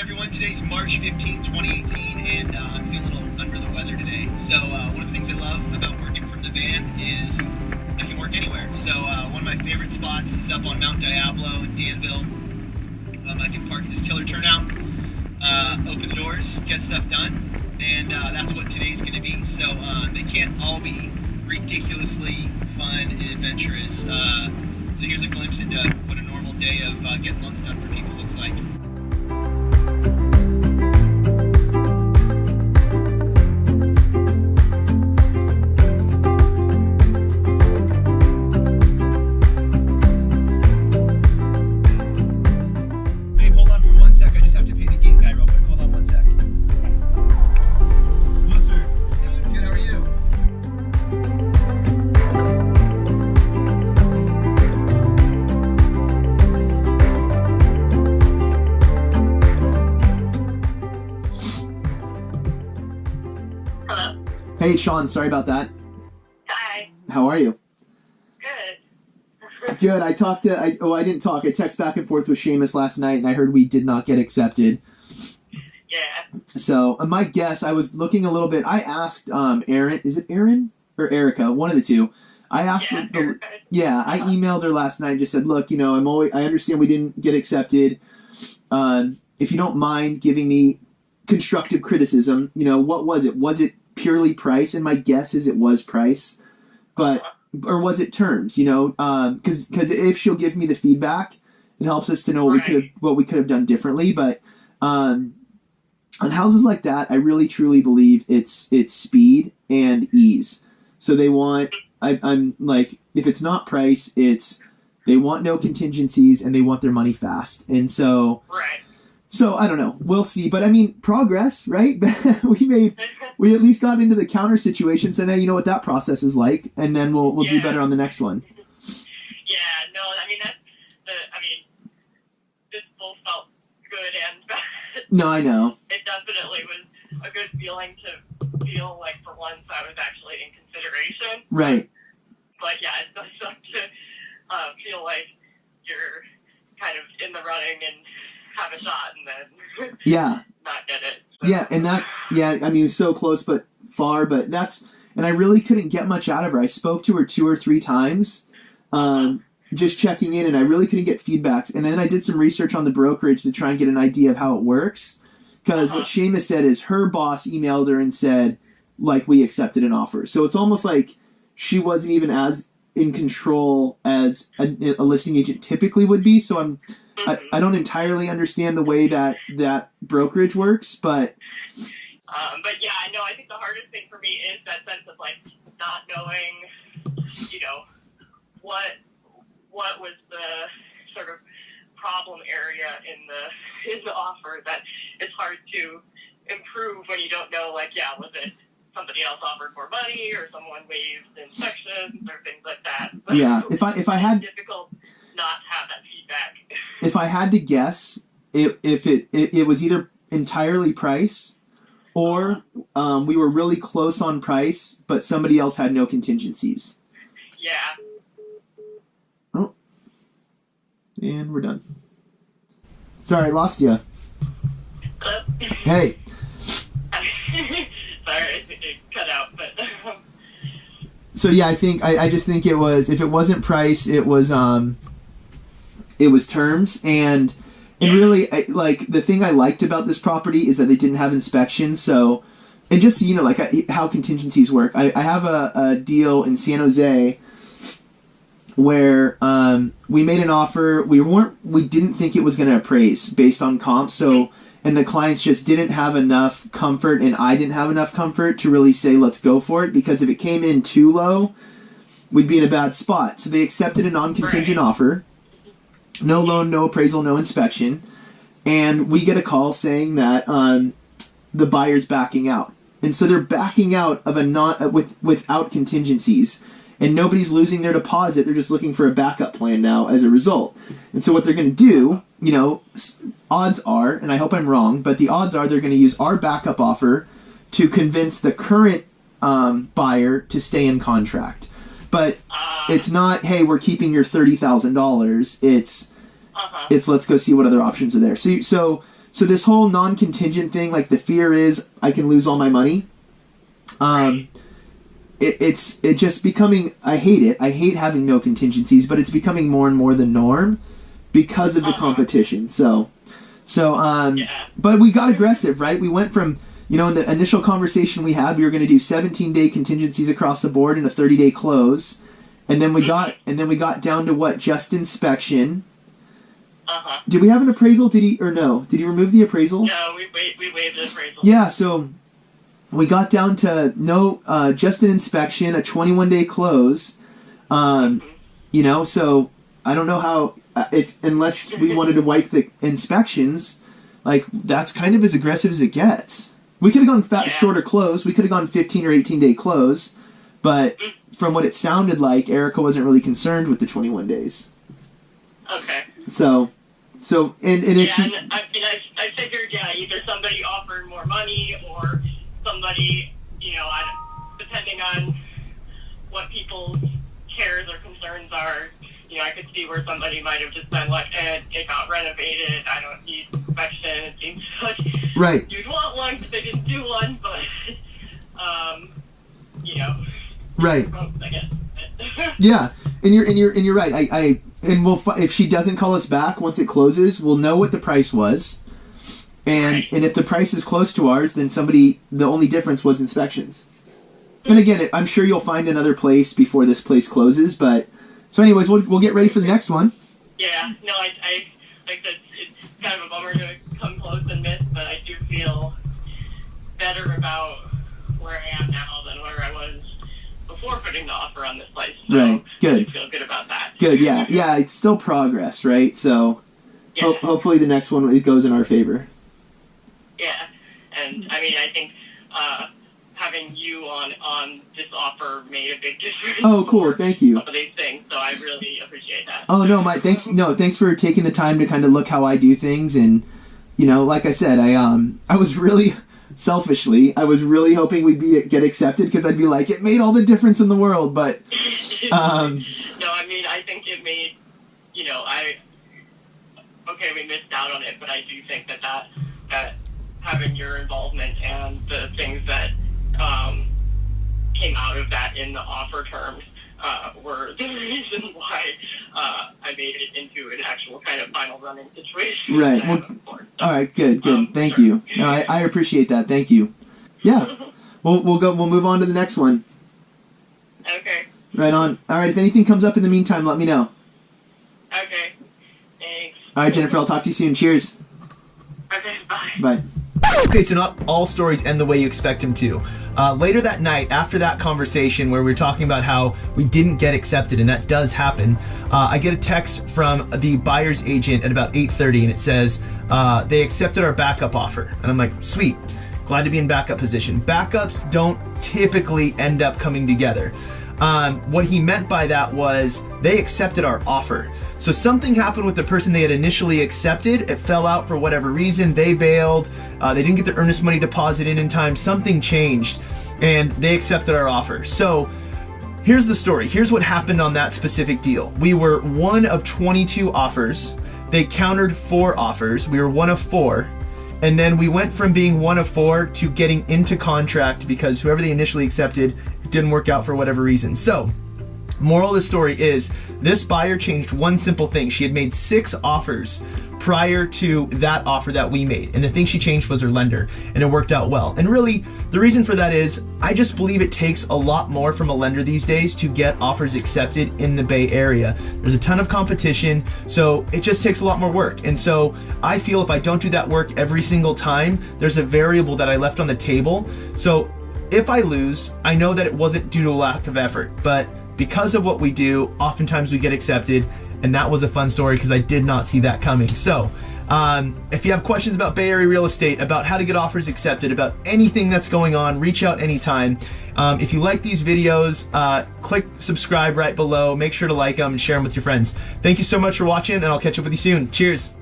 everyone. Today's March 15, 2018, and I'm feeling a little under the weather today. So one of the things I love about working from the van is I can work anywhere. So one of my favorite spots is up on Mount Diablo in Danville. I can park in this killer turnout, open the doors, get stuff done, and that's what today's going to be. So they can't all be ridiculously fun and adventurous. So here's a glimpse into what a normal day of getting loans done for people looks like. Babe, hold on for 1 sec. I just have to pay the gate guy real quick. Hold on 1 sec. Hello, sir. Good, how are you? Hello. Hey, Sean, sorry about that. Hi. How are you? Good. Good. I didn't talk. I texted back and forth with Seamus last night, and I heard we did not get accepted. Yeah. So, my guess, I was looking a little bit. I asked Erin, is it Erin or Erica? One of the two. I asked I emailed her last night and just said, look, I understand we didn't get accepted. If you don't mind giving me constructive criticism, what was it? Was it purely price? And my guess is it was price, or was it terms? Because if she'll give me the feedback, it helps us to know what we could have done differently. But on houses like that, I really truly believe it's speed and ease. So they want, I'm like, if it's not price, they want no contingencies and they want their money fast. And so. Right. So I don't know. We'll see. But I mean, progress, right? we at least got into the counter situation, so now you know what that process is like, and then we'll do better on the next one. Yeah. No. This both felt good and bad. No, I know. It definitely was a good feeling to feel like for once I was actually in consideration. Right. But yeah, it does suck to feel like you're kind of in the running and have a shot and then not get it. So. Yeah, and it was so close but far, but and I really couldn't get much out of her. I spoke to her 2 or 3 times, just checking in, and I really couldn't get feedbacks. And then I did some research on the brokerage to try and get an idea of how it works, because what Seamus said is her boss emailed her and said, like, we accepted an offer. So it's almost like she wasn't even as in control as a listing agent typically would be, so I don't entirely understand the way that brokerage works, but yeah, I know. I think the hardest thing for me is that sense of like not knowing, what was the sort of problem area in the offer, that it's hard to improve when you don't know. Like, was it somebody else offered more money, or someone waived inspections, or things like that? So yeah, if I had difficult not to have that feedback. If I had to guess, it was either entirely price, or we were really close on price, but somebody else had no contingencies. Yeah. Oh, and we're done. Sorry, I lost you. Hello? Hey. Sorry, it cut out, but. So yeah, I just think it was, if it wasn't price, it was terms, and really, like, the thing I liked about this property is that they didn't have inspections. So, and just so you know, like, how contingencies work, I have a deal in San Jose where we made an offer. We didn't think it was going to appraise based on comps. So, and the clients just didn't have enough comfort, and I didn't have enough comfort to really say, let's go for it, because if it came in too low, we'd be in a bad spot. So they accepted a non-contingent offer. No loan, no appraisal, no inspection. And we get a call saying that the buyer's backing out. And so they're backing out of without contingencies. And nobody's losing their deposit. They're just looking for a backup plan now as a result. And so what they're going to do, odds are, and I hope I'm wrong, but the odds are they're going to use our backup offer to convince the current buyer to stay in contract. But it's not, hey, we're keeping your $30,000. It's let's go see what other options are there. So So this whole non-contingent thing, like the fear is I can lose all my money. It's just becoming, I hate it. I hate having no contingencies, but it's becoming more and more the norm because of the competition. But we got aggressive, right? We went from, in the initial conversation we had, we were going to do 17-day contingencies across the board and a 30-day close. And then we got down to what? Just inspection. Did we have an appraisal? Did he remove the appraisal? No, we waived the appraisal. Yeah, so we got down to just an inspection, a 21-day close. So I don't know how, unless we wanted to wipe the inspections, like that's kind of as aggressive as it gets. We could have gone shorter close. We could have gone 15 or 18-day close, but from what it sounded like, Erica wasn't really concerned with the 21 days. Okay. So if she... I figured, either somebody offered more money or somebody, depending on what people's cares or concerns are, I could see where somebody might have just been like, it got renovated, I don't need inspection. It seems like you'd want one because they didn't do one, but, Right. I guess. Yeah, and you're right. If she doesn't call us back once it closes, we'll know what the price was, and if the price is close to ours, then the only difference was inspections. And again, I'm sure you'll find another place before this place closes. But so, anyways, we'll get ready for the next one. Yeah, no, I think that it's kind of a bummer to come close and miss, but I do feel better about where I am now than where I was before putting the offer on this place. So right. Good. I feel good about that. Good. Yeah. Yeah. It's still progress, right? So hopefully the next one it goes in our favor. Yeah, and I think having you on this offer made a big difference. Oh, cool. Thank you. Some of these things, so I really appreciate that. Oh no, thanks. No, thanks for taking the time to kind of look how I do things, and like I said, I was really. Selfishly, I was really hoping we'd get accepted because I'd be like, it made all the difference in the world, but... No, I think it made, we missed out on it, but I do think that having your involvement and the things that came out of that in the offer terms were the reason why I made it into an actual kind of final running situation. Right. All right. Good. Thank you. No, I appreciate that. Thank you. Yeah. We'll move on to the next one. Okay. Right on. All right. If anything comes up in the meantime, let me know. Okay. Thanks. All right, Jennifer. I'll talk to you soon. Cheers. Okay. Bye. Bye. Okay, so not all stories end the way you expect them to. Later that night, after that conversation where we were talking about how we didn't get accepted, and that does happen, I get a text from the buyer's agent at about 8:30, and it says they accepted our backup offer. And I'm like, sweet, glad to be in backup position. Backups don't typically end up coming together. What he meant by that was they accepted our offer. So something happened with the person they had initially accepted. It fell out for whatever reason. They bailed. They didn't get their earnest money deposit in time. Something changed, and they accepted our offer. So here's the story. Here's what happened on that specific deal. We were one of 22 offers. They countered 4 offers. We were one of 4. And then we went from being one of 4 to getting into contract because whoever they initially accepted, it didn't work out for whatever reason. So moral of the story is this buyer changed one simple thing. She had made 6 offers prior to that offer that we made. And the thing she changed was her lender, and it worked out well. And really, the reason for that is I just believe it takes a lot more from a lender these days to get offers accepted in the Bay Area. There's a ton of competition, so it just takes a lot more work. And so I feel if I don't do that work every single time, there's a variable that I left on the table. So if I lose, I know that it wasn't due to a lack of effort, but because of what we do, oftentimes we get accepted, and that was a fun story because I did not see that coming. So if you have questions about Bay Area real estate, about how to get offers accepted, about anything that's going on, reach out anytime. If you like these videos, click subscribe right below. Make sure to like them and share them with your friends. Thank you so much for watching, and I'll catch up with you soon. Cheers.